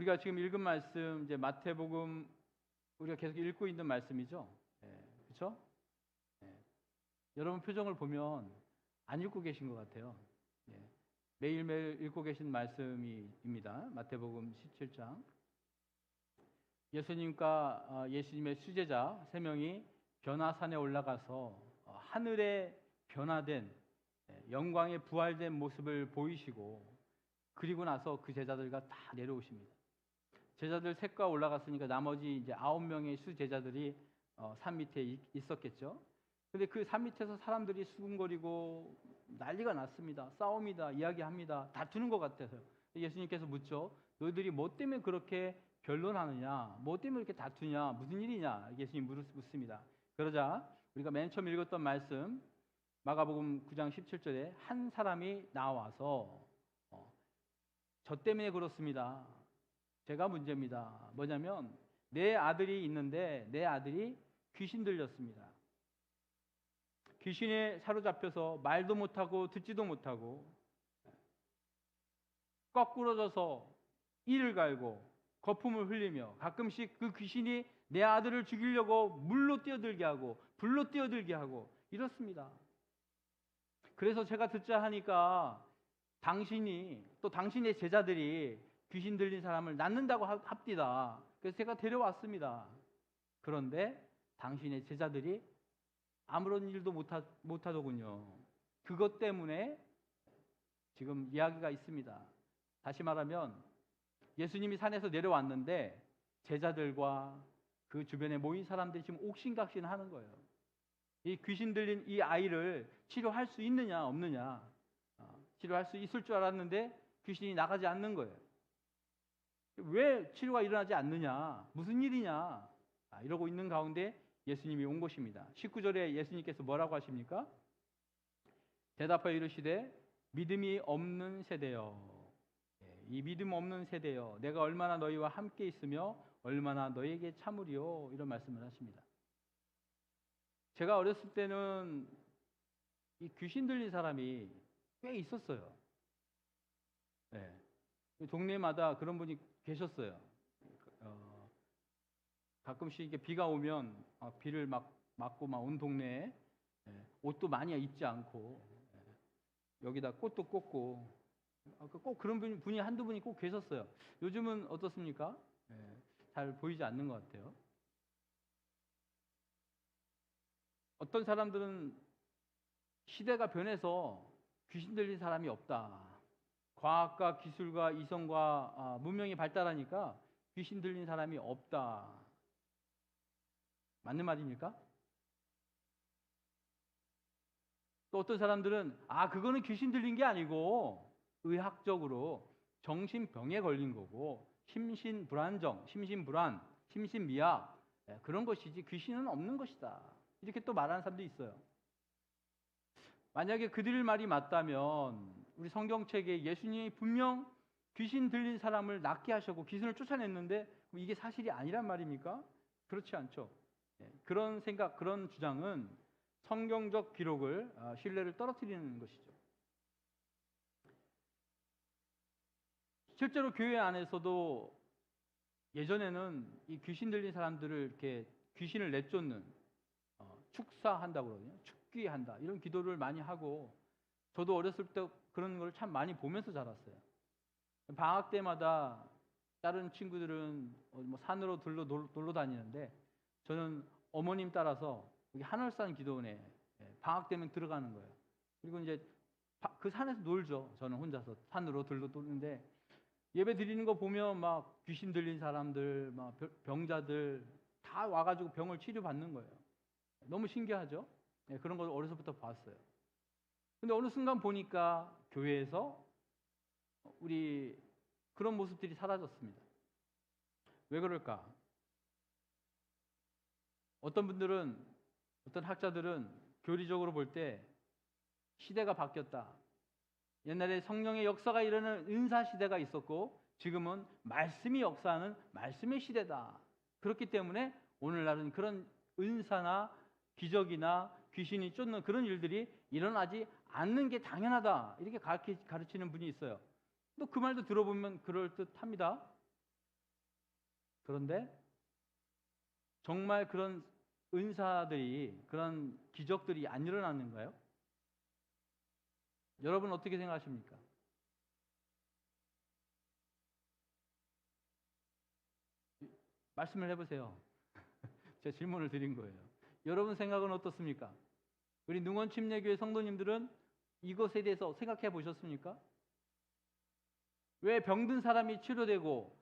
우리가 지금 읽은 말씀, 이제 마태복음 우리가 계속 읽고 있는 말씀이죠. 그렇죠? 여러분 표정을 보면 안 읽고 계신 것 같아요. 매일매일 읽고 계신 말씀입니다. 마태복음 17장. 예수님과 예수님의 수제자 3명이 변화산에 올라가서 하늘에 변화된 영광의 부활된 모습을 보이시고, 그리고 나서 그 제자들과 다 내려오십니다. 제자들 셋과 올라갔으니까 나머지 이제 9명의 수제자들이 산 밑에 있었겠죠. 근데 그 산 밑에서 사람들이 수군거리고 난리가 났습니다. 싸웁니다. 이야기합니다. 다투는 것 같아서요. 예수님께서 묻죠. 너희들이 뭐 때문에 그렇게 변론하느냐? 뭐 때문에 이렇게 다투냐? 무슨 일이냐? 예수님 묻습니다. 그러자 우리가 맨 처음 읽었던 말씀, 마가복음 9장 17절에 한 사람이 나와서 저 때문에 그렇습니다. 제가 문제입니다. 뭐냐면 내 아들이 있는데 내 아들이 귀신 들렸습니다. 귀신에 사로잡혀서 말도 못하고 듣지도 못하고 거꾸러져서 이를 갈고 거품을 흘리며 가끔씩 그 귀신이 내 아들을 죽이려고 물로 뛰어들게 하고 불로 뛰어들게 하고 이렇습니다. 그래서 제가 듣자 하니까 당신이 또 당신의 제자들이 귀신 들린 사람을 낫는다고 합디다. 그래서 제가 데려왔습니다. 그런데 당신의 제자들이 아무런 일도 못하더군요. 그것 때문에 지금 이야기가 있습니다. 다시 말하면 예수님이 산에서 내려왔는데 제자들과 그 주변에 모인 사람들이 지금 옥신각신 하는 거예요. 이 귀신 들린 이 아이를 치료할 수 있느냐 없느냐, 치료할 수 있을 줄 알았는데 귀신이 나가지 않는 거예요. 왜 치료가 일어나지 않느냐, 무슨 일이냐, 이러고 있는 가운데 예수님이 온 것입니다. 19절에 예수님께서 뭐라고 하십니까? 대답하여 이르시되 믿음이 없는 세대여, 이 믿음 없는 세대여, 내가 얼마나 너희와 함께 있으며 얼마나 너희에게 참으리요, 이런 말씀을 하십니다. 제가 어렸을 때는 이 귀신 들린 사람이 꽤 있었어요. 동네마다 그런 분이 계셨어요. 가끔씩 이렇게 비가 오면 비를 막 맞고 막 온 동네에 옷도 많이 입지 않고 여기다 꽃도 꽂고 꼭 그런 분이 한두 분이 꼭 계셨어요. 요즘은 어떻습니까? 잘 보이지 않는 것 같아요. 어떤 사람들은 시대가 변해서 귀신 들린 사람이 없다. 과학과 기술과 이성과 문명이 발달하니까 귀신 들린 사람이 없다. 맞는 말입니까? 또 어떤 사람들은 그거는 귀신 들린 게 아니고 의학적으로 정신병에 걸린 거고 심신불안정, 심신불안, 심신미약 그런 것이지 귀신은 없는 것이다. 이렇게 또 말하는 사람도 있어요. 만약에 그들 말이 맞다면 우리 성경책에 예수님이 분명 귀신 들린 사람을 낫게 하셨고 귀신을 쫓아냈는데 이게 사실이 아니란 말입니까? 그렇지 않죠. 그런 생각, 그런 주장은 성경적 기록을 신뢰를 떨어뜨리는 것이죠. 실제로 교회 안에서도 예전에는 이 귀신 들린 사람들을 이렇게 귀신을 내쫓는 축사한다고 그러거든요. 축기한다, 이런 기도를 많이 하고, 저도 어렸을 때 그런 걸 참 많이 보면서 자랐어요. 방학 때마다 다른 친구들은 뭐 산으로 놀러 다니는데 저는 어머님 따라서 여기 하늘산 기도원에 방학 때면 들어가는 거예요. 그리고 이제 그 산에서 놀죠. 저는 혼자서 산으로 돌는데 예배 드리는 거 보면 막 귀신 들린 사람들, 막 병자들 다 와가지고 병을 치료받는 거예요. 너무 신기하죠? 그런 걸 어려서부터 봤어요. 근데 어느 순간 보니까 교회에서 우리 그런 모습들이 사라졌습니다. 왜 그럴까? 어떤 분들은, 어떤 학자들은 교리적으로 볼 때 시대가 바뀌었다. 옛날에 성령의 역사가 일어나는 은사 시대가 있었고 지금은 말씀이 역사하는 말씀의 시대다. 그렇기 때문에 오늘날은 그런 은사나 기적이나 귀신이 쫓는 그런 일들이 일어나지 않는 게 당연하다. 이렇게 가르치는 분이 있어요. 또 그 말도 들어보면 그럴듯합니다. 그런데 정말 그런 은사들이, 그런 기적들이 안 일어났는가요? 여러분 어떻게 생각하십니까? 말씀을 해보세요. 제 질문을 드린 거예요. 여러분 생각은 어떻습니까? 우리 능원 침례교회 성도님들은 이것에 대해서 생각해 보셨습니까? 왜 병든 사람이 치료되고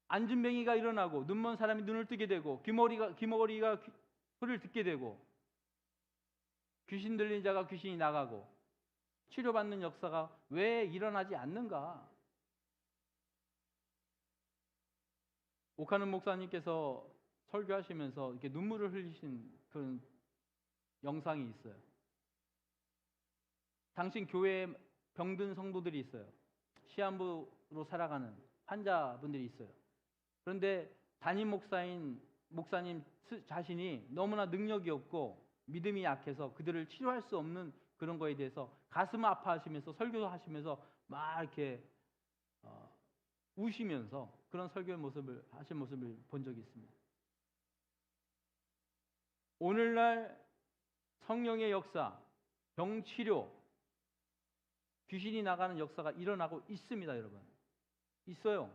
안진뱅이가 일어나고 눈먼 사람이 눈을 뜨게 되고 귀머거리가 소리를 듣게 되고 귀신 들린 자가 귀신이 나가고 치료받는 역사가 왜 일어나지 않는가? 오카는 목사님께서 설교하시면서 이렇게 눈물을 흘리신 그런 영상이 있어요. 당신 교회에 병든 성도들이 있어요. 시한부로 살아가는 환자분들이 있어요. 그런데 담임 목사님 자신이 너무나 능력이 없고 믿음이 약해서 그들을 치료할 수 없는 그런 거에 대해서 가슴 아파하시면서 설교하시면서 막 이렇게 우시면서 그런 설교 모습을 하신 모습을 본 적이 있습니다. 오늘날 성령의 역사, 병치료, 귀신이 나가는 역사가 일어나고 있습니다, 여러분. 있어요.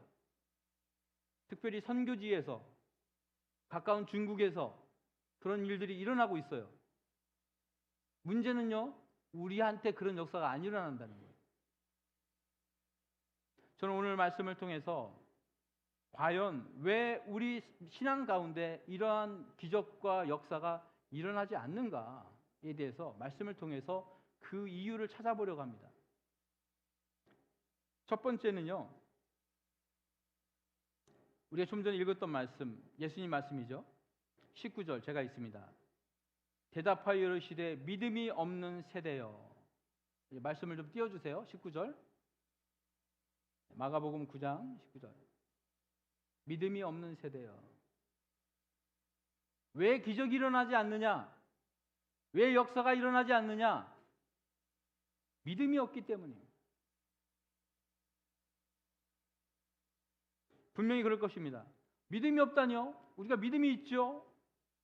특별히 선교지에서, 가까운 중국에서 그런 일들이 일어나고 있어요. 문제는요, 우리한테 그런 역사가 안 일어난다는 거예요. 저는 오늘 말씀을 통해서 과연 왜 우리 신앙 가운데 이러한 기적과 역사가 일어나지 않는가에 대해서 말씀을 통해서 그 이유를 찾아보려고 합니다. 첫 번째는요, 우리가 좀 전에 읽었던 말씀, 예수님 말씀이죠. 19절 제가 있습니다. 대답하여 이르시되 믿음이 없는 세대여. 말씀을 좀 띄워주세요. 19절 마가복음 9장 19절 믿음이 없는 세대여. 왜 기적이 일어나지 않느냐? 왜 역사가 일어나지 않느냐? 믿음이 없기 때문입니다. 분명히 그럴 것입니다. 믿음이 없다뇨? 우리가 믿음이 있죠?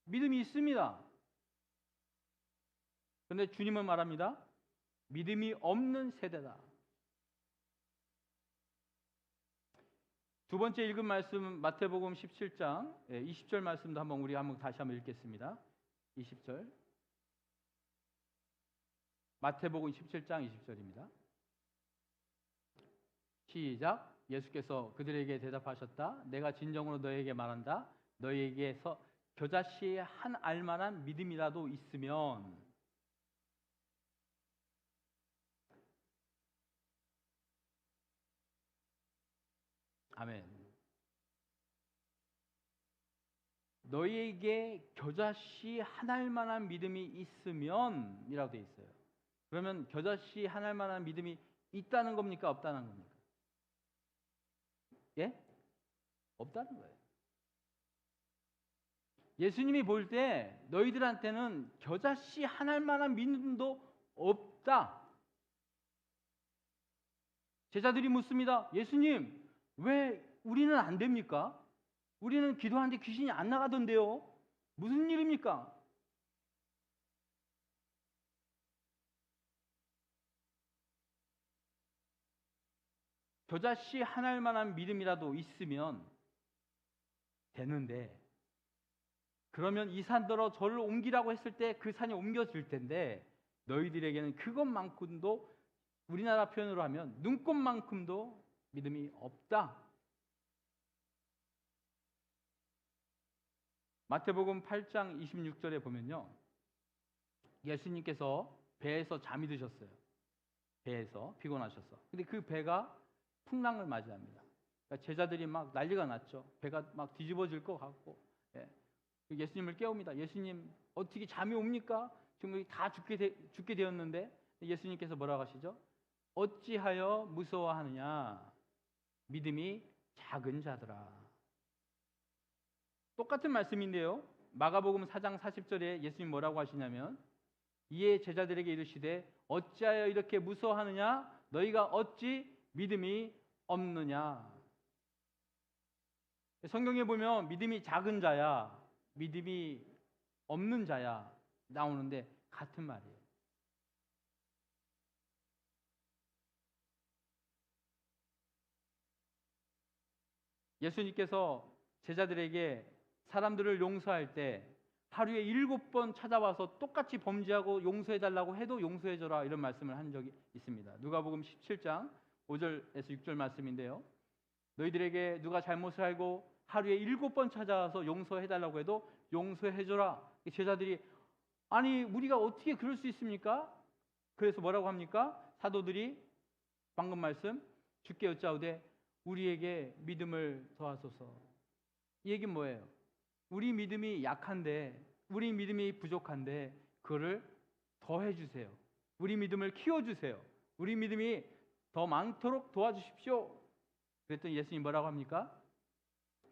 믿음이 있습니다. 그런데 주님은 말합니다. 믿음이 없는 세대다. 두 번째 읽은 말씀 마태복음 17장 20절 말씀도 우리 다시 한번 읽겠습니다. 20절 마태복음 17장 20절입니다. 시작. 예수께서 그들에게 대답하셨다. 내가 진정으로 너에게 말한다. 너에게서 겨자씨 한 알만한 믿음이라도 있으면 아멘. 너에게 겨자씨 한 알만한 믿음이 있으면 이라고 되어 있어요. 그러면 겨자씨 한 알만한 믿음이 있다는 겁니까? 없다는 겁니까? 예? 없다는 거예요. 예수님이 볼 때 너희들한테는 겨자씨 한 알만한 믿음도 없다. 제자들이 묻습니다. 예수님, 왜 우리는 안 됩니까? 우리는 기도하는데 귀신이 안 나가던데요. 무슨 일입니까? 겨자씨 한 알만한 믿음이라도 있으면 되는데, 그러면 이 산더러 저를 옮기라고 했을 때 그 산이 옮겨질 텐데 너희들에게는 그것만큼도, 우리나라 표현으로 하면 눈꽃만큼도 믿음이 없다. 마태복음 8장 26절에 보면요, 예수님께서 배에서 잠이 드셨어요. 배에서 피곤하셔서. 근데 그 배가 풍랑을 맞이합니다. 그러니까 제자들이 막 난리가 났죠. 배가 막 뒤집어질 것 같고. 예수님을 깨웁니다. 예수님, 어떻게 잠이 옵니까? 지금 다 죽게 되었는데. 예수님께서 뭐라고 하시죠? 어찌하여 무서워하느냐? 믿음이 작은 자들아. 똑같은 말씀인데요, 마가복음 4장 40절에 예수님 뭐라고 하시냐면, 이에 제자들에게 이르시되 어찌하여 이렇게 무서워하느냐? 너희가 어찌 믿음이 없느냐? 성경에 보면 믿음이 작은 자야, 믿음이 없는 자야 나오는데 같은 말이에요. 예수님께서 제자들에게 사람들을 용서할 때 하루에 7번 찾아와서 똑같이 범죄하고 용서해달라고 해도 용서해줘라 이런 말씀을 한 적이 있습니다. 누가복음 17장 5절에서 6절 말씀인데요. 너희들에게 누가 잘못을 알고 하루에 7번 찾아와서 용서해달라고 해도 용서해줘라. 제자들이 아니 우리가 어떻게 그럴 수 있습니까? 그래서 뭐라고 합니까? 사도들이 방금 말씀 주께 여짜오되 우리에게 믿음을 더하소서. 이 얘기는 뭐예요? 우리 믿음이 약한데, 우리 믿음이 부족한데 그거를 더해주세요. 우리 믿음을 키워주세요. 우리 믿음이 더 많도록 도와주십시오. 그랬더니 예수님 뭐라고 합니까?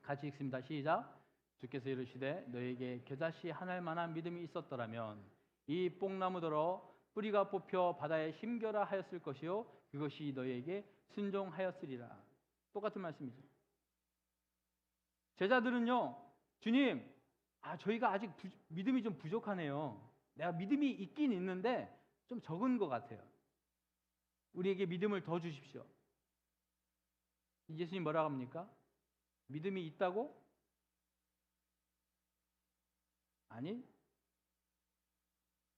같이 읽습니다. 시작. 주께서 이르시되 너에게 겨자씨 한 알만한 믿음이 있었더라면 이 뽕나무더러 뿌리가 뽑혀 바다에 심겨라 하였을 것이요 그것이 너에게 순종하였으리라. 똑같은 말씀이죠. 제자들은요, 주님, 저희가 아직 믿음이 좀 부족하네요. 내가 믿음이 있긴 있는데 좀 적은 것 같아요. 우리에게 믿음을 더 주십시오. 예수님 뭐라고 합니까? 믿음이 있다고? 아니,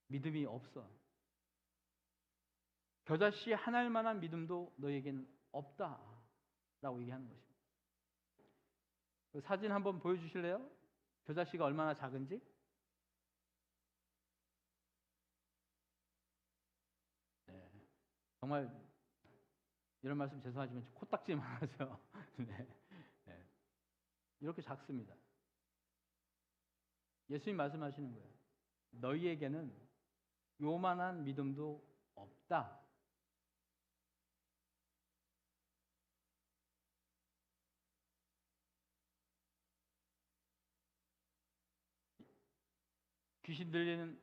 믿음이 없어. 겨자씨 한 알만한 믿음도 너에게는 없다 라고 얘기하는 것입니다. 그 사진 한번 보여주실래요? 겨자씨가 얼마나 작은지? 네. 정말 이런 말씀 죄송하지만 코딱지만 하죠. 네. 네. 이렇게 작습니다. 예수님 말씀하시는 거예요. 너희에게는 요만한 믿음도 없다. 귀신 들리는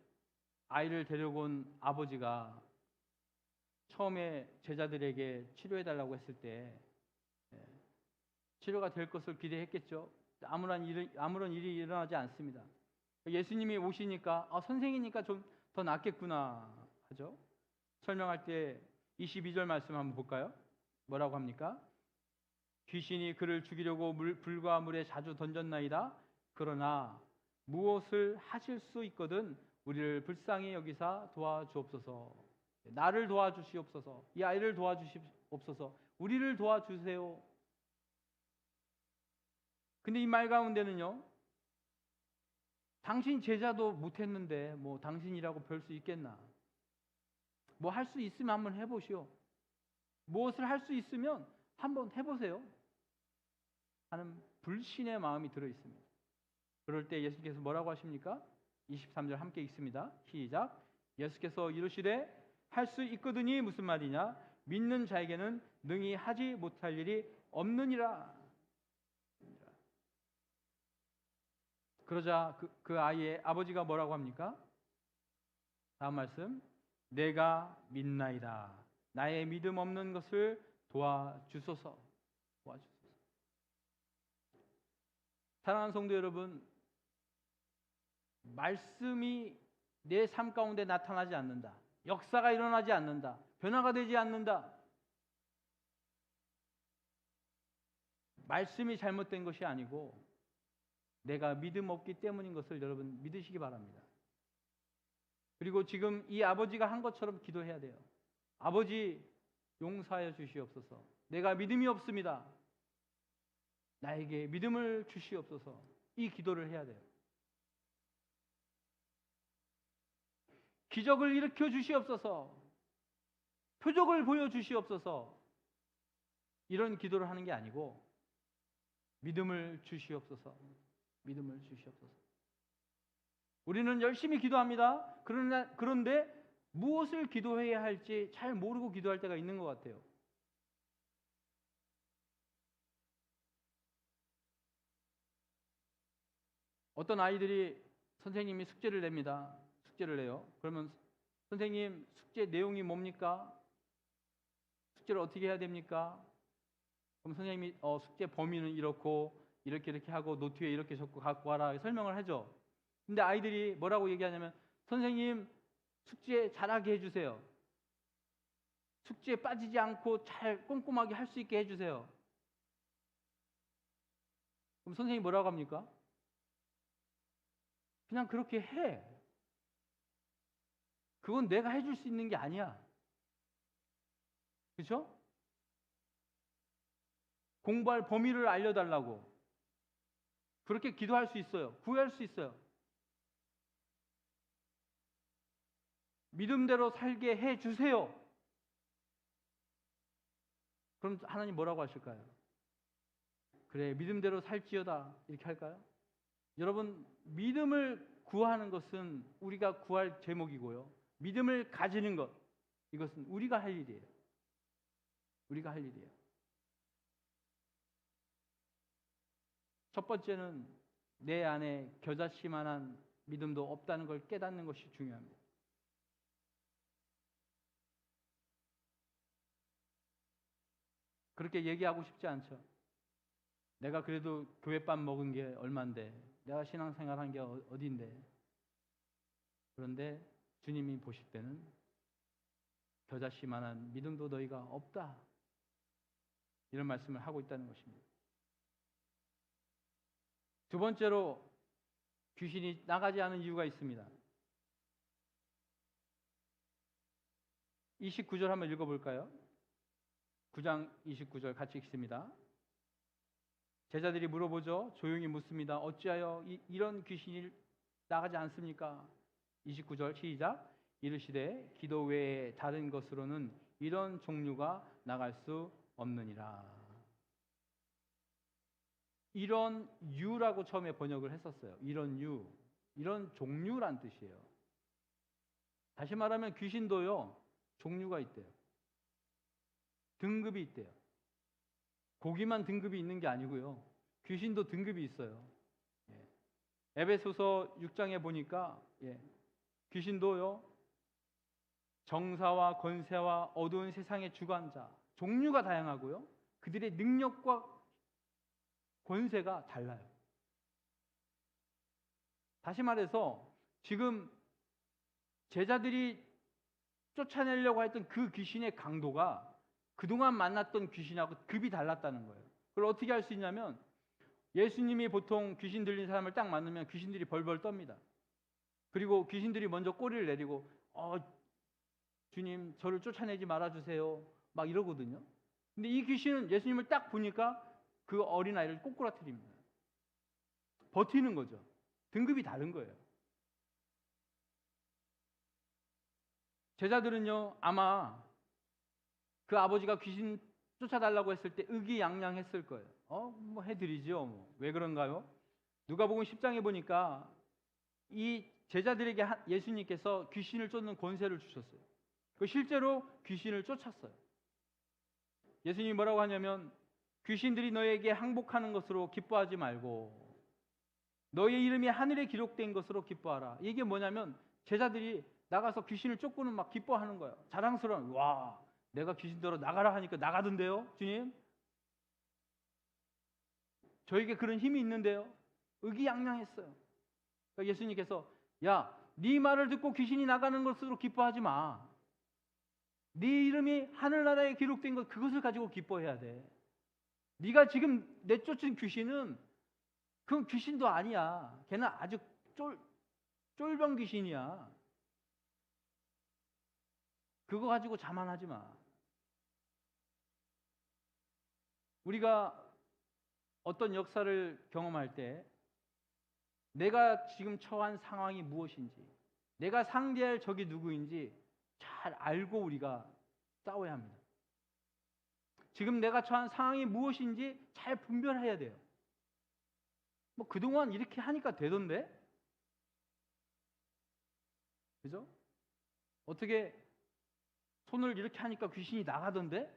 아이를 데려온 아버지가 처음에 제자들에게 치료해달라고 했을 때 치료가 될 것을 기대했겠죠. 아무런 일이 일어나지 않습니다. 예수님이 오시니까 선생이니까 좀 더 낫겠구나 하죠. 설명할 때 22절 말씀 한번 볼까요? 뭐라고 합니까? 귀신이 그를 죽이려고 불과 물에 자주 던졌나이다. 그러나 무엇을 하실 수 있거든 우리를 불쌍히 여기사 도와주옵소서. 나를 도와주시옵소서. 이 아이를 도와주시옵소서. 우리를 도와주세요. 근데 이 말 가운데는요, 당신 제자도 못했는데 뭐 당신이라고 별 수 있겠나? 뭐 할 수 있으면 한번 해보시오. 무엇을 할 수 있으면 한번 해보세요 하는 불신의 마음이 들어있습니다. 그럴 때 예수께서 뭐라고 하십니까? 23절 함께 읽습니다. 시작. 예수께서 이르시되 할 수 있거든이 무슨 말이냐? 믿는 자에게는 능히 하지 못할 일이 없느니라. 그러자 그 아이의 아버지가 뭐라고 합니까? 다음 말씀. 내가 믿나이다. 나의 믿음 없는 것을 도와주소서. 도와주소서. 사랑하는 성도 여러분, 말씀이 내 삶 가운데 나타나지 않는다. 역사가 일어나지 않는다. 변화가 되지 않는다. 말씀이 잘못된 것이 아니고 내가 믿음 없기 때문인 것을 여러분 믿으시기 바랍니다. 그리고 지금 이 아버지가 한 것처럼 기도해야 돼요. 아버지 용서하여 주시옵소서. 내가 믿음이 없습니다. 나에게 믿음을 주시옵소서. 이 기도를 해야 돼요. 기적을 일으켜 주시옵소서. 표적을 보여 주시옵소서. 이런 기도를 하는 게 아니고 믿음을 주시옵소서. 믿음을 주시옵소서. 우리는 열심히 기도합니다. 그런데 무엇을 기도해야 할지 잘 모르고 기도할 때가 있는 것 같아요. 어떤 아이들이 선생님이 숙제를 냅니다. 숙제를 내요. 그러면 선생님 숙제 내용이 뭡니까? 숙제를 어떻게 해야 됩니까? 그럼 선생님이 숙제 범위는 이렇고 이렇게 이렇게 하고 노트에 이렇게 적고 갖고 와라 설명을 하죠. 근데 아이들이 뭐라고 얘기하냐면 선생님 숙제 잘하게 해주세요. 숙제에 빠지지 않고 잘 꼼꼼하게 할 수 있게 해주세요. 그럼 선생님이 뭐라고 합니까? 그냥 그렇게 해. 그건 내가 해줄 수 있는 게 아니야. 그렇죠? 공부할 범위를 알려달라고. 그렇게 기도할 수 있어요. 구할 수 있어요. 믿음대로 살게 해주세요. 그럼 하나님 뭐라고 하실까요? 그래, 믿음대로 살지어다. 이렇게 할까요? 여러분, 믿음을 구하는 것은 우리가 구할 제목이고요. 믿음을 가지는 것, 이것은 우리가 할 일이에요. 우리가 할 일이에요. 첫 번째는 내 안에 겨자씨만한 믿음도 없다는 걸 깨닫는 것이 중요합니다. 그렇게 얘기하고 싶지 않죠. 내가 그래도 교회밥 먹은 게 얼만데, 내가 신앙생활 한 게 어딘데. 그런데 주님이 보실 때는 겨자씨만한 믿음도 너희가 없다. 이런 말씀을 하고 있다는 것입니다. 두 번째로 귀신이 나가지 않은 이유가 있습니다. 29절 한번 읽어볼까요? 9장 29절 같이 읽습니다. 제자들이 물어보죠. 조용히 묻습니다. 어찌하여 이런 귀신이 나가지 않습니까? 29절 시작. 이르시되 기도 외에 다른 것으로는 이런 종류가 나갈 수 없느니라. 이런 유라고 처음에 번역을 했었어요. 이런 유, 이런 종류란 뜻이에요. 다시 말하면 귀신도요, 종류가 있대요. 등급이 있대요. 고기만 등급이 있는 게 아니고요. 귀신도 등급이 있어요. 에베소서 6장에 보니까 귀신도요, 정사와 권세와 어두운 세상의 주관자, 종류가 다양하고요. 그들의 능력과 권세가 달라요. 다시 말해서 지금 제자들이 쫓아내려고 했던 그 귀신의 강도가 그동안 만났던 귀신하고 급이 달랐다는 거예요. 그걸 어떻게 알 수 있냐면 예수님이 보통 귀신 들린 사람을 딱 만나면 귀신들이 벌벌 떱니다. 그리고 귀신들이 먼저 꼬리를 내리고 주님 저를 쫓아내지 말아주세요 막 이러거든요. 근데 이 귀신은 예수님을 딱 보니까 그 어린아이를 꼬꾸라뜨립니다. 버티는 거죠. 등급이 다른 거예요. 제자들은요 아마 그 아버지가 귀신 쫓아달라고 했을 때 의기양양했을 거예요. 뭐 해드리죠. 왜 그런가요? 누가복음 10장에 보니까 이 제자들에게 예수님께서 귀신을 쫓는 권세를 주셨어요. 실제로 귀신을 쫓았어요. 예수님이 뭐라고 하냐면 귀신들이 너에게 항복하는 것으로 기뻐하지 말고 너의 이름이 하늘에 기록된 것으로 기뻐하라. 이게 뭐냐면 제자들이 나가서 귀신을 쫓고는 막 기뻐하는 거예요. 자랑스러운, 와 내가 귀신들어 나가라 하니까 나가던데요 주님? 저에게 그런 힘이 있는데요? 의기양양했어요. 그러니까 예수님께서 야, 네 말을 듣고 귀신이 나가는 것으로 기뻐하지 마. 네 이름이 하늘나라에 기록된 것 그것을 가지고 기뻐해야 돼. 네가 지금 내쫓은 귀신은 그건 귀신도 아니야. 걔는 아주 쫄병 귀신이야. 그거 가지고 자만하지 마. 우리가 어떤 역사를 경험할 때 내가 지금 처한 상황이 무엇인지, 내가 상대할 적이 누구인지 잘 알고 우리가 싸워야 합니다. 지금 내가 처한 상황이 무엇인지 잘 분별해야 돼요. 뭐 그동안 이렇게 하니까 되던데? 그죠? 어떻게 손을 이렇게 하니까 귀신이 나가던데?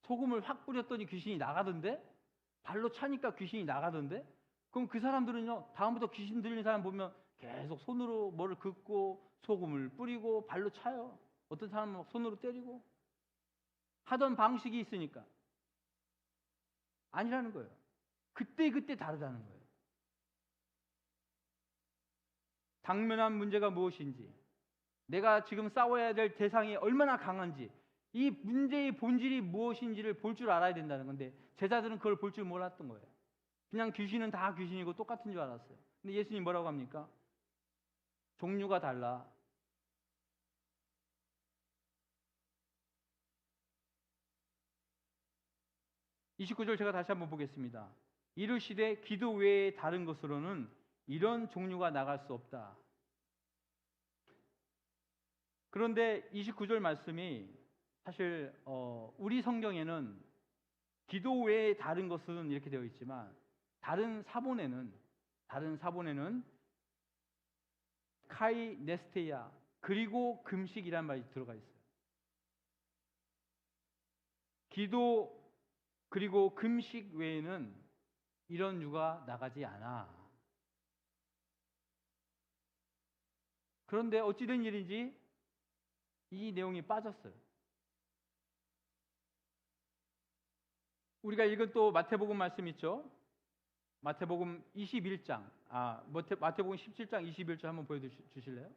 소금을 확 뿌렸더니 귀신이 나가던데? 발로 차니까 귀신이 나가던데? 그럼 그 사람들은요, 다음부터 귀신 들린 사람 보면 계속 손으로 뭐를 긋고 소금을 뿌리고 발로 차요. 어떤 사람은 막 손으로 때리고 하던 방식이 있으니까. 아니라는 거예요. 그때그때 다르다는 거예요. 당면한 문제가 무엇인지, 내가 지금 싸워야 될 대상이 얼마나 강한지, 이 문제의 본질이 무엇인지를 볼 줄 알아야 된다는 건데 제자들은 그걸 볼 줄 몰랐던 거예요. 그냥 귀신은 다 귀신이고 똑같은 줄 알았어요. 근데 예수님 뭐라고 합니까? 종류가 달라. (29절) 제가 다시 한번 보겠습니다. 이르시되 기도 외에 다른 것으로는 이런 종류가 나갈 수 없다. 그런데 29절 말씀이 사실 우리 성경에는 기도 외에 다른 것은 이렇게 되어 있지만 다른 사본에는 카이네스테야 그리고 금식이란 말이 들어가 있어요. 기도 그리고 금식 외에는 이런 유가 나가지 않아. 그런데 어찌된 일인지 이 내용이 빠졌어요. 우리가 읽은 또 마태복음 말씀 있죠? 마태복음 21장, 마태복음 17장 21절 한번 보여주실래요?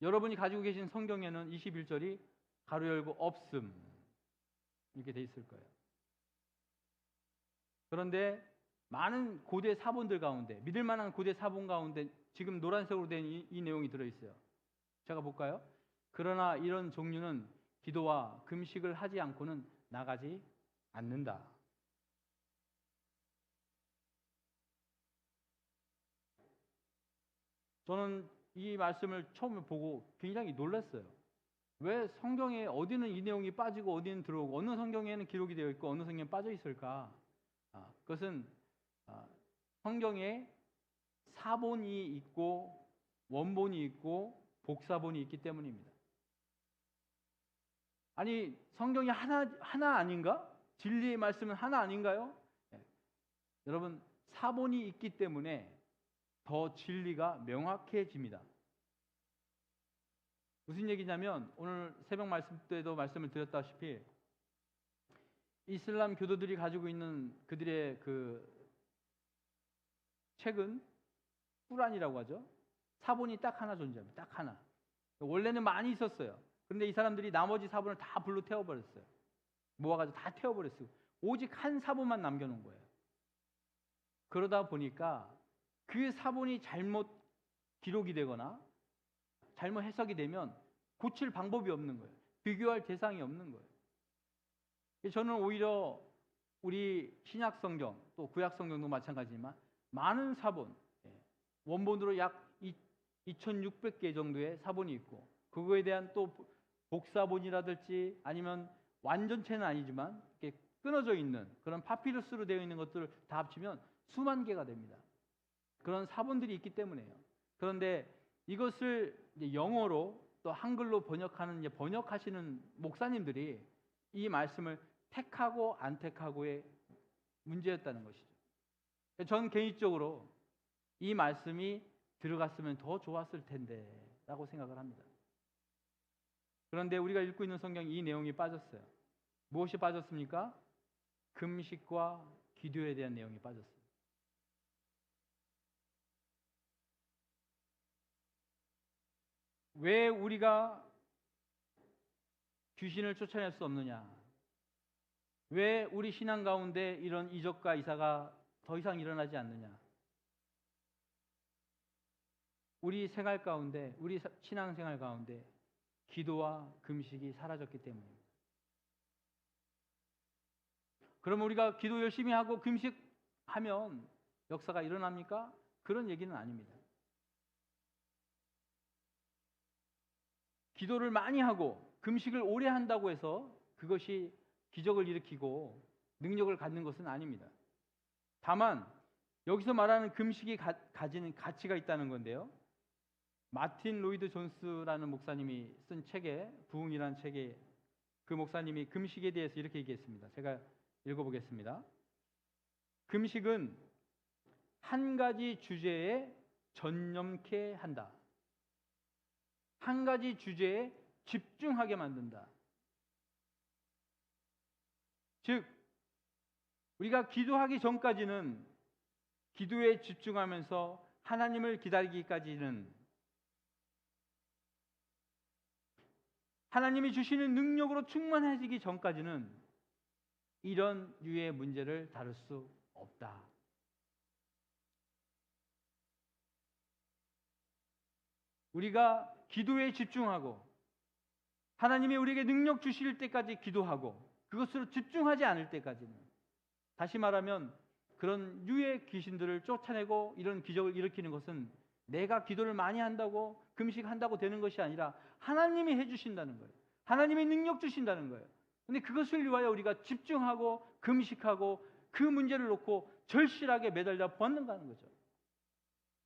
여러분이 가지고 계신 성경에는 21절이 가로 열고 없음 이렇게 돼 있을 거예요. 그런데 많은 고대 사본들 가운데, 믿을 만한 고대 사본 가운데 지금 노란색으로 된 이 내용이 들어있어요. 제가 볼까요? 그러나 이런 종류는 기도와 금식을 하지 않고는 나가지 않는다. 저는 이 말씀을 처음 보고 굉장히 놀랐어요. 왜 성경에 어디는 이 내용이 빠지고 어디는 들어오고 어느 성경에는 기록이 되어 있고 어느 성경에 빠져 있을까? 그것은 성경에 사본이 있고 원본이 있고 복사본이 있기 때문입니다. 아니 성경이 하나 아닌가? 진리의 말씀은 하나 아닌가요? 여러분 사본이 있기 때문에 더 진리가 명확해집니다. 무슨 얘기냐면 오늘 새벽 말씀 때도 말씀을 드렸다시피 이슬람 교도들이 가지고 있는 그들의 그 책은 꾸란이라고 하죠. 사본이 딱 하나 존재합니다. 딱 하나. 원래는 많이 있었어요. 그런데 이 사람들이 나머지 사본을 다 불로 태워버렸어요. 모아가지고 다 태워버렸어요. 오직 한 사본만 남겨놓은 거예요. 그러다 보니까 그 사본이 잘못 기록이 되거나 잘못 해석이 되면 고칠 방법이 없는 거예요. 비교할 대상이 없는 거예요. 저는 오히려 우리 신약 성경 또 구약 성경도 마찬가지지만 많은 사본, 원본으로 약 2600개 정도의 사본이 있고 그거에 대한 또 복사본이라든지 아니면 완전체는 아니지만 이렇게 끊어져 있는 그런 파피루스로 되어 있는 것들을 다 합치면 수만 개가 됩니다. 그런 사본들이 있기 때문에요. 그런데 이것을 이제 영어로 또 한글로 번역하시는 목사님들이 이 말씀을 택하고 안 택하고의 문제였다는 것이죠. 저는 개인적으로 이 말씀이 들어갔으면 더 좋았을 텐데 라고 생각을 합니다. 그런데 우리가 읽고 있는 성경 이 내용이 빠졌어요. 무엇이 빠졌습니까? 금식과 기도에 대한 내용이 빠졌어요. 왜 우리가 귀신을 쫓아낼 수 없느냐? 왜 우리 신앙 가운데 이런 이적과 이사가 더 이상 일어나지 않느냐? 우리 생활 가운데, 우리 신앙생활 가운데 기도와 금식이 사라졌기 때문입니다. 그럼 우리가 기도 열심히 하고 금식하면 역사가 일어납니까? 그런 얘기는 아닙니다. 기도를 많이 하고 금식을 오래 한다고 해서 그것이 기적을 일으키고 능력을 갖는 것은 아닙니다. 다만 여기서 말하는 금식이 가지는 가치가 있다는 건데요. 마틴 로이드 존스라는 목사님이 쓴 책에 부흥이라는 책에 그 목사님이 금식에 대해서 이렇게 얘기했습니다. 제가 읽어보겠습니다. 금식은 한 가지 주제에 전념케 한다. 한 가지 주제에 집중하게 만든다. 즉 우리가 기도하기 전까지는, 기도에 집중하면서 하나님을 기다리기까지는, 하나님이 주시는 능력으로 충만해지기 전까지는 이런 류의 문제를 다룰 수 없다. 우리가 기도에 집중하고 하나님이 우리에게 능력 주실 때까지 기도하고 그것으로 집중하지 않을 때까지는, 다시 말하면 그런 류의 귀신들을 쫓아내고 이런 기적을 일으키는 것은 내가 기도를 많이 한다고 금식한다고 되는 것이 아니라 하나님이 해주신다는 거예요. 하나님이 능력 주신다는 거예요. 근데 그것을 위하여 우리가 집중하고 금식하고 그 문제를 놓고 절실하게 매달려 보았는가 하는 거죠.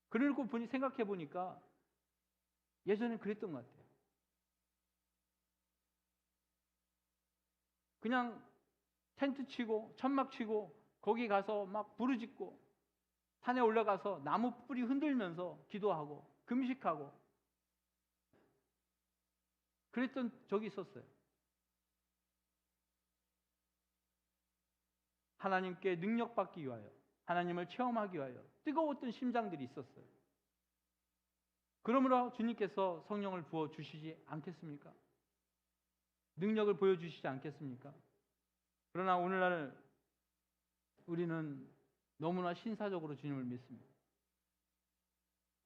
그러고 보니, 생각해 보니까 예전엔 그랬던 것 같아요. 그냥 텐트 치고 천막 치고 거기 가서 막 부르짖고 산에 올라가서 나무 뿌리 흔들면서 기도하고 금식하고 그랬던 적이 있었어요. 하나님께 능력받기 위하여, 하나님을 체험하기 위하여 뜨거웠던 심장들이 있었어요. 그러므로 주님께서 성령을 부어주시지 않겠습니까? 능력을 보여주시지 않겠습니까? 그러나 오늘날 우리는 너무나 신사적으로 주님을 믿습니다.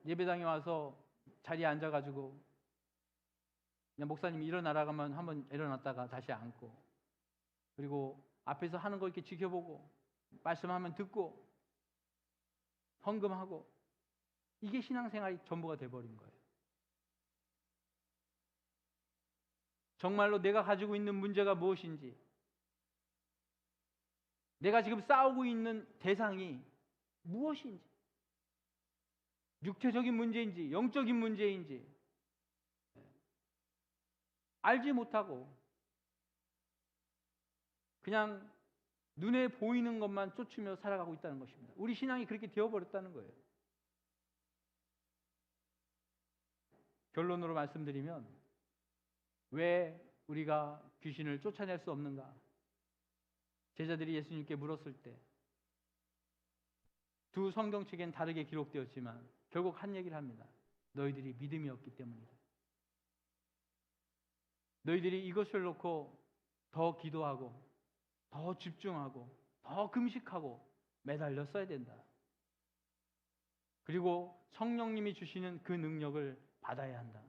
예배당에 와서 자리에 앉아가지고 그냥 목사님이 일어나라가면 한번 일어났다가 다시 앉고, 그리고 앞에서 하는 거 이렇게 지켜보고 말씀하면 듣고 헌금하고, 이게 신앙생활이 전부가 돼버린 거예요. 정말로 내가 가지고 있는 문제가 무엇인지, 내가 지금 싸우고 있는 대상이 무엇인지, 육체적인 문제인지 영적인 문제인지 알지 못하고 그냥 눈에 보이는 것만 쫓으며 살아가고 있다는 것입니다. 우리 신앙이 그렇게 되어버렸다는 거예요. 결론으로 말씀드리면, 왜 우리가 귀신을 쫓아낼 수 없는가? 제자들이 예수님께 물었을 때 두 성경책엔 다르게 기록되었지만 결국 한 얘기를 합니다. 너희들이 믿음이 없기 때문이다. 너희들이 이것을 놓고 더 기도하고 더 집중하고 더 금식하고 매달려 써야 된다. 그리고 성령님이 주시는 그 능력을 받아야 한다.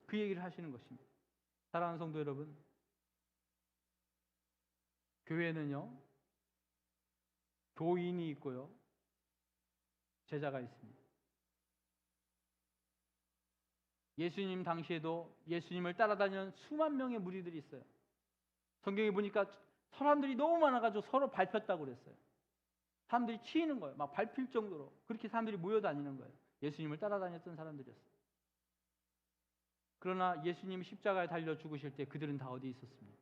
그 얘기를 하시는 것입니다. 사랑하는 성도 여러분, 교회는요, 교인이 있고요, 제자가 있습니다. 예수님 당시에도 예수님을 따라다니는 수만 명의 무리들이 있어요. 성경에 보니까 사람들이 너무 많아가지고 서로 밟혔다고 그랬어요. 사람들이 치이는 거예요. 막 밟힐 정도로 그렇게 사람들이 모여다니는 거예요. 예수님을 따라다녔던 사람들이었어요. 그러나 예수님이 십자가에 달려 죽으실 때 그들은 다 어디 있었습니까?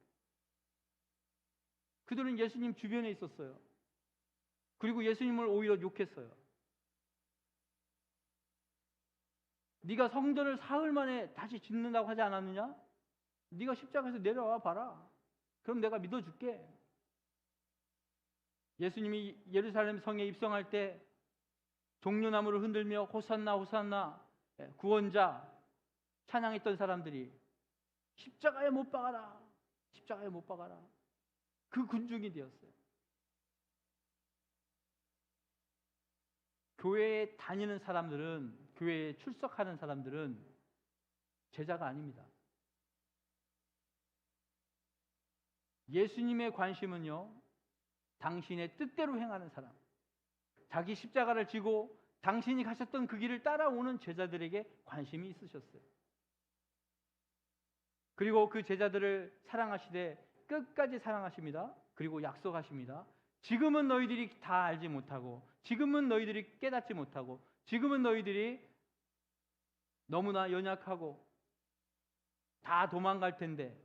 그들은 예수님 주변에 있었어요. 그리고 예수님을 오히려 욕했어요. 네가 성전을 사흘 만에 다시 짓는다고 하지 않았느냐? 네가 십자가에서 내려와 봐라. 그럼 내가 믿어줄게. 예수님이 예루살렘 성에 입성할 때 종려나무를 흔들며 호산나 호산나 구원자 찬양했던 사람들이 십자가에 못 박아라, 십자가에 못 박아라, 그 군중이 되었어요. 교회에 다니는 사람들은, 교회에 출석하는 사람들은 제자가 아닙니다. 예수님의 관심은요, 당신의 뜻대로 행하는 사람, 자기 십자가를 지고 당신이 가셨던 그 길을 따라오는 제자들에게 관심이 있으셨어요. 그리고 그 제자들을 사랑하시되 끝까지 사랑하십니다. 그리고 약속하십니다. 지금은 너희들이 다 알지 못하고, 지금은 너희들이 깨닫지 못하고, 지금은 너희들이 너무나 연약하고 다 도망갈 텐데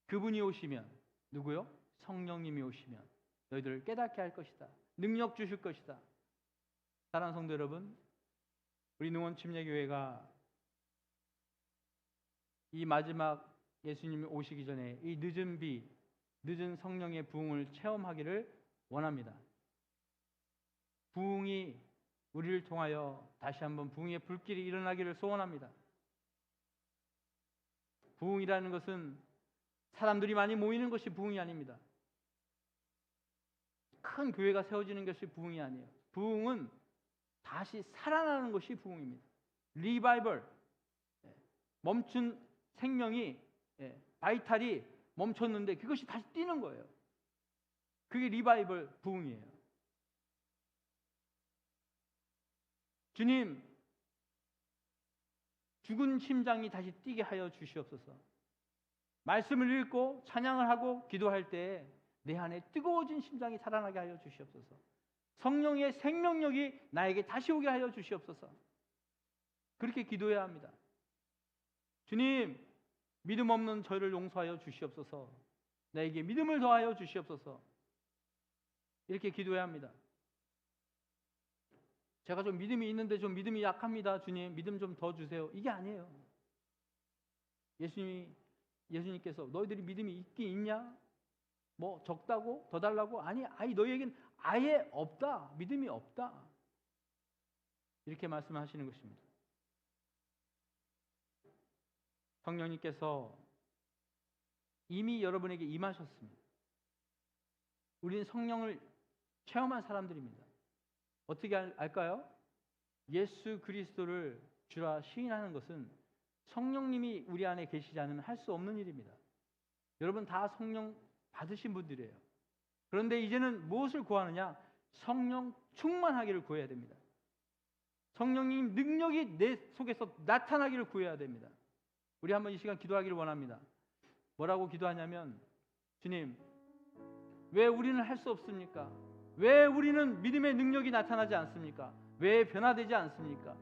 그분이 오시면, 누구요? 성령님이 오시면 너희들을 깨닫게 할 것이다. 능력 주실 것이다. 사랑하는 성도 여러분, 우리 능원 침례교회가 이 마지막 예수님이 오시기 전에 이 늦은 비, 늦은 성령의 부흥을 체험하기를 원합니다. 부흥이 우리를 통하여 다시 한번 부흥의 불길이 일어나기를 소원합니다. 부흥이라는 것은 사람들이 많이 모이는 것이 부흥이 아닙니다. 큰 교회가 세워지는 것이 부흥이 아니에요. 부흥은 다시 살아나는 것이 부흥입니다. 리바이벌, 멈춘 생명이, 바이탈이 멈췄는데 그것이 다시 뛰는 거예요. 그게 리바이벌 부흥이에요. 주님, 죽은 심장이 다시 뛰게 하여 주시옵소서. 말씀을 읽고 찬양을 하고 기도할 때 내 안에 뜨거워진 심장이 살아나게 하여 주시옵소서. 성령의 생명력이 나에게 다시 오게 하여 주시옵소서. 그렇게 기도해야 합니다. 주님, 믿음 없는 저를 용서하여 주시옵소서. 나에게 믿음을 더하여 주시옵소서. 이렇게 기도해야 합니다. 제가 좀 믿음이 있는데 좀 믿음이 약합니다. 주님, 믿음 좀 더 주세요. 이게 아니에요. 예수님께서 너희들이 믿음이 있긴 있냐? 뭐 적다고? 더 달라고? 아니, 너희에겐 아예 없다. 믿음이 없다. 이렇게 말씀하시는 것입니다. 성령님께서 이미 여러분에게 임하셨습니다. 우리는 성령을 체험한 사람들입니다. 어떻게 알까요? 예수 그리스도를 주라 시인하는 것은 성령님이 우리 안에 계시지 않으면 할 수 없는 일입니다. 여러분 다 성령 받으신 분들이에요. 그런데 이제는 무엇을 구하느냐? 성령 충만하기를 구해야 됩니다. 성령님 능력이 내 속에서 나타나기를 구해야 됩니다. 우리 한번 이 시간 기도하기를 원합니다. 뭐라고 기도하냐면, 주님, 왜 우리는 할 수 없습니까? 왜 우리는 믿음의 능력이 나타나지 않습니까? 왜 변화되지 않습니까?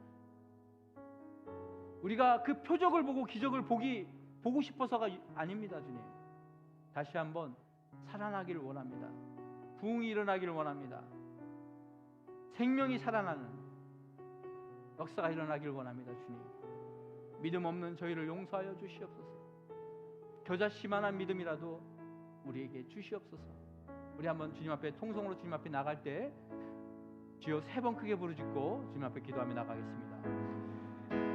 우리가 그 표적을 보고 기적을 보고 싶어서가 아닙니다. 주님, 다시 한번 살아나기를 원합니다. 부흥이 일어나기를 원합니다. 생명이 살아나는 역사가 일어나기를 원합니다. 주님, 믿음 없는 저희를 용서하여 주시옵소서. 겨자씨만한 믿음이라도 우리에게 주시옵소서. 우리 한번 주님 앞에 통성으로 주님 앞에 나갈 때 주여 3번 크게 부르짖고 주님 앞에 기도하며 나가겠습니다.